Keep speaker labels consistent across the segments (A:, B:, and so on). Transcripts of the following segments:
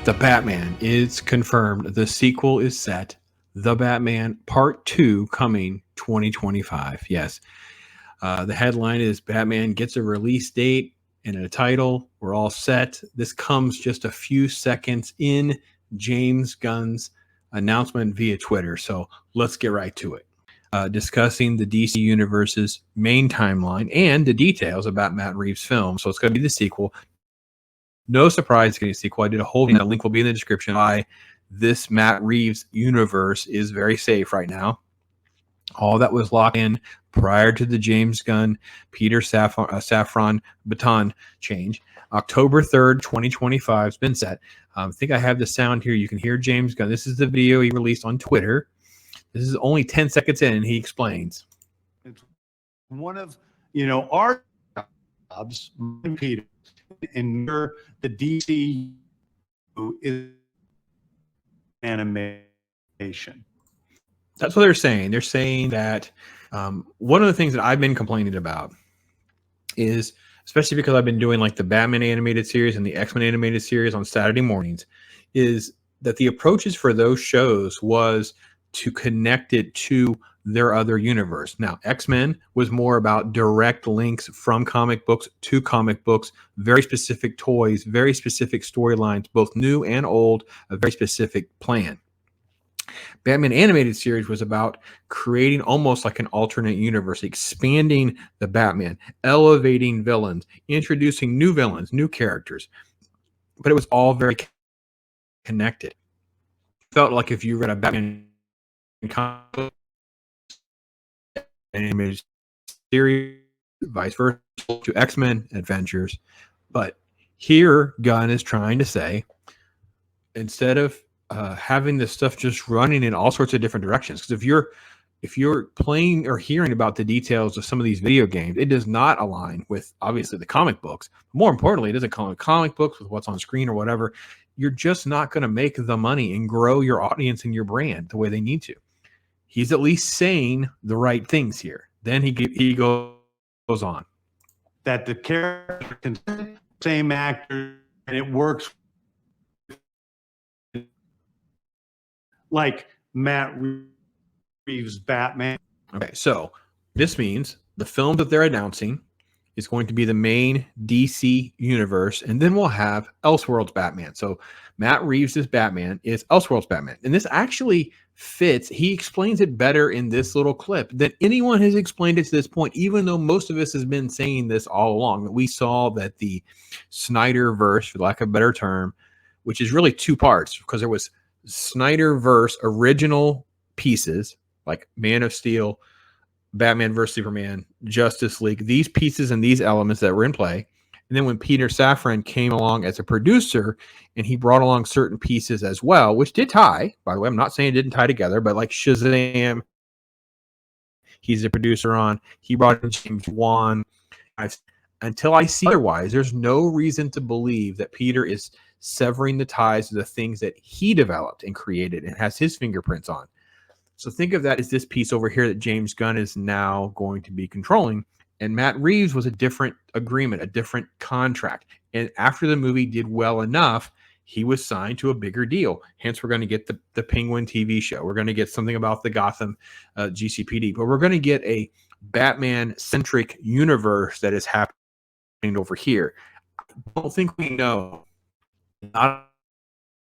A: The Batman is confirmed. The sequel is set. The Batman Part 2 coming 2025. Yes. The headline is Batman gets a release date and a title. We're all set. This comes just a few seconds in James Gunn's announcement via Twitter. So let's get right to it. Discussing the DC Universe's main timeline and the details about Matt Reeves' film. So it's going to be the sequel. No surprise getting a sequel. I did a whole video. The link will be in the description. Why this Matt Reeves universe is very safe right now. All that was locked in prior to the James Gunn, Peter Safran baton change. October 3rd, 2025 has been set. I think I have the sound here. You can hear James Gunn. This is the video he released on Twitter. This is only 10 seconds in, and he explains.
B: It's one of, our jobs, Peter, and you're the DC is animation.
A: That's what they're saying. They're saying that one of the things that I've been complaining about is, especially because I've been doing like the Batman animated series and the X-Men animated series on Saturday mornings, is that the approaches for those shows was to connect it to their other universe. Now, X-Men was more about direct links from comic books to comic books, very specific toys, very specific storylines, both new and old, a very specific plan. Batman animated series was about creating almost like an alternate universe, expanding the Batman, elevating villains, introducing new villains, new characters. But it was all very connected. Felt like if you read a Batman comic animated series, vice versa to X-Men adventures. But here Gunn is trying to say, instead of having this stuff just running in all sorts of different directions, because if you're playing or hearing about the details of some of these video games, it does not align with obviously the comic books. More importantly, it doesn't align with comic books, with what's on screen or whatever. You're just not going to make the money and grow your audience and your brand the way they need to. He's at least saying the right things here. Then he goes on
B: that the character can same actor and it works like Matt Reeves' Batman.
A: Okay, so this means the film that they're announcing is going to be the main DC universe, and then we'll have Elseworlds Batman. So Matt Reeves' Batman is Elseworlds Batman, and this actually fits. He explains it better in this little clip than anyone has explained it to this point, even though most of us has been saying this all along. We saw that the Snyderverse, for lack of a better term, which is really two parts, because there was Snyderverse original pieces like Man of Steel, Batman vs. Superman, Justice League, these pieces and these elements that were in play. And then when Peter Safran came along as a producer and he brought along certain pieces as well, which did tie, by the way, I'm not saying it didn't tie together, but like Shazam, he's a producer on, he brought in James Gunn. Until I see otherwise, there's no reason to believe that Peter is severing the ties to the things that he developed and created and has his fingerprints on. So think of that as this piece over here that James Gunn is now going to be controlling. And Matt Reeves was a different agreement, a different contract. And after the movie did well enough, he was signed to a bigger deal. Hence, we're going to get the Penguin TV show. We're going to get something about the Gotham GCPD. But we're going to get a Batman-centric universe that is happening over here. I don't think we know.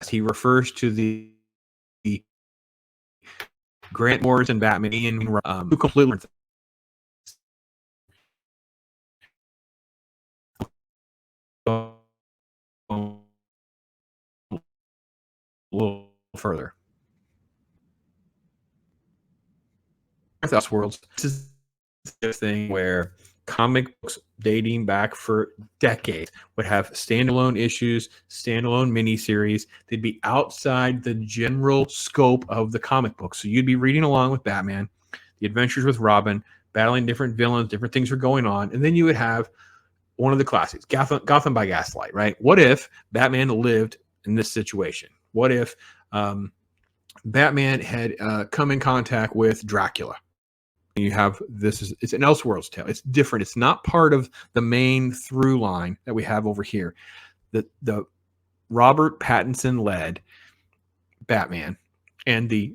A: He refers to the Grant Morrison Batman who completely a little further. Worlds. This is the thing where comic books dating back for decades would have standalone issues, standalone miniseries. They'd be outside the general scope of the comic book. So you'd be reading along with Batman, the adventures with Robin, battling different villains, different things were going on. And then you would have one of the classics, Gotham by Gaslight, right? What if Batman lived in this situation? What if Batman had come in contact with Dracula? You have it's an Elseworlds tale. It's different. It's not part of the main through line that we have over here. The Robert Pattinson led Batman and the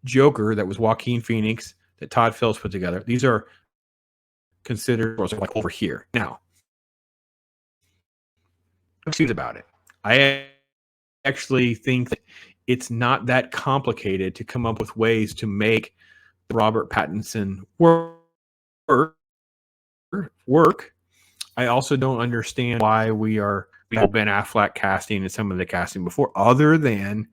A: Joker that was Joaquin Phoenix that Todd Phillips put together. These are considered like over here. Now, about it. I actually think that it's not that complicated to come up with ways to make Robert Pattinson work. I also don't understand why we have Ben Affleck casting and some of the casting before, other than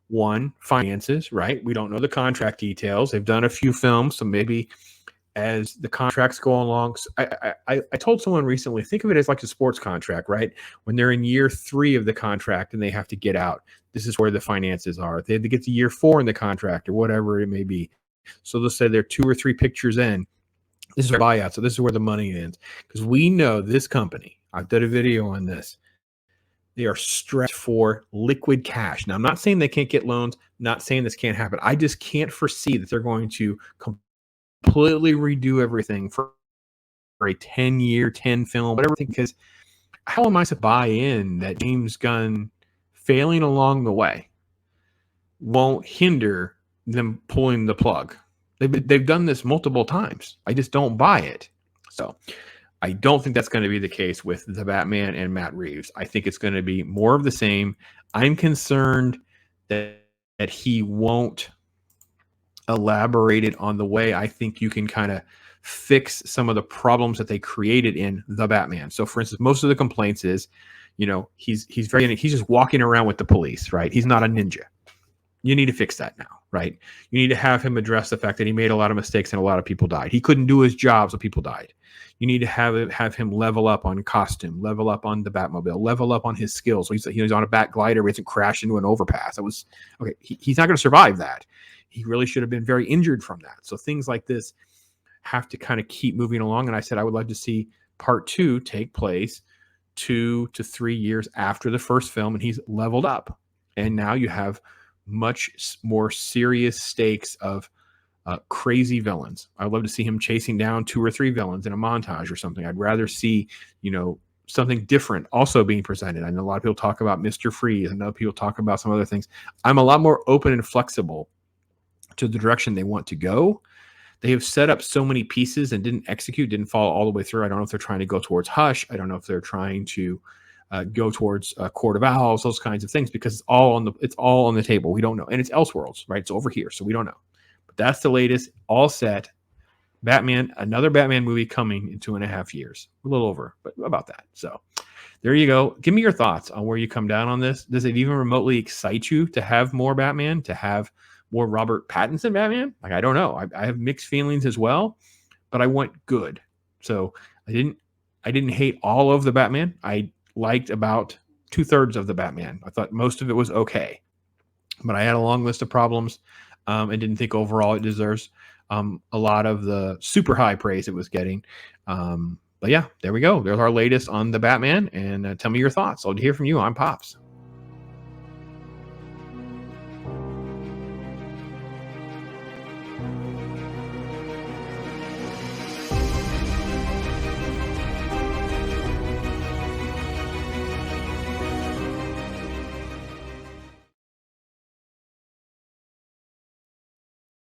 A: one, finances, right? We don't know the contract details. They've done a few films, so maybe as the contracts go along. I told someone recently, think of it as like a sports contract, right? When they're in year 3 of the contract and they have to get out, this is where the finances are. If they have to get to year 4 in the contract or whatever it may be. So they'll say they're 2 or 3 pictures in. This is a buyout. So this is where the money ends. Because we know this company, I've done a video on this, they are stressed for liquid cash. Now, I'm not saying they can't get loans, not saying this can't happen. I just can't foresee that they're going to completely redo everything for a 10-year, 10 film, whatever, because how am I to buy in that James Gunn failing along the way won't hinder them pulling the plug? They've done this multiple times. I just don't buy it. So I don't think that's going to be the case with the Batman and Matt Reeves. I think it's going to be more of the same. I'm concerned that he won't elaborate it on the way I think you can kind of fix some of the problems that they created in the Batman. So for instance, most of the complaints is, he's just walking around with the police, right? He's not a ninja. You need to fix that now, right? You need to have him address the fact that he made a lot of mistakes and a lot of people died. He couldn't do his job, so people died. You need to have him level up on costume, level up on the Batmobile, level up on his skills. So he's on a bat glider, he hasn't crashed into an overpass. That was okay. He's not going to survive that. He really should have been very injured from that. So things like this have to kind of keep moving along. And I said I would like to see part 2 take place 2 to 3 years after the first film, and he's leveled up. And now you have much more serious stakes of crazy villains. I'd love to see him chasing down 2 or 3 villains in a montage or something. I'd rather see, something different also being presented. I know a lot of people talk about Mr. Freeze. I know people talk about some other things. I'm a lot more open and flexible to the direction they want to go. They have set up so many pieces and didn't follow all the way through. I don't know if they're trying to go towards Hush. I don't know if they're trying to go towards Court of Owls, those kinds of things, because it's all on the table. We don't know. And it's Elseworlds, right? It's over here. So we don't know. But that's the latest, all set. Batman, another Batman movie coming in 2.5 years. A little over, but about that. So there you go. Give me your thoughts on where you come down on this. Does it even remotely excite you to have more Batman, to have more Robert Pattinson Batman? Like, I don't know. I have mixed feelings as well, but I want good. So I didn't hate all of the Batman. I liked about 2/3 of the Batman. I thought most of it was okay, but I had a long list of problems and didn't think overall it deserves a lot of the super high praise it was getting. But yeah, there we go. There's our latest on the Batman, and tell me your thoughts. I'll hear from you. I'm Pops.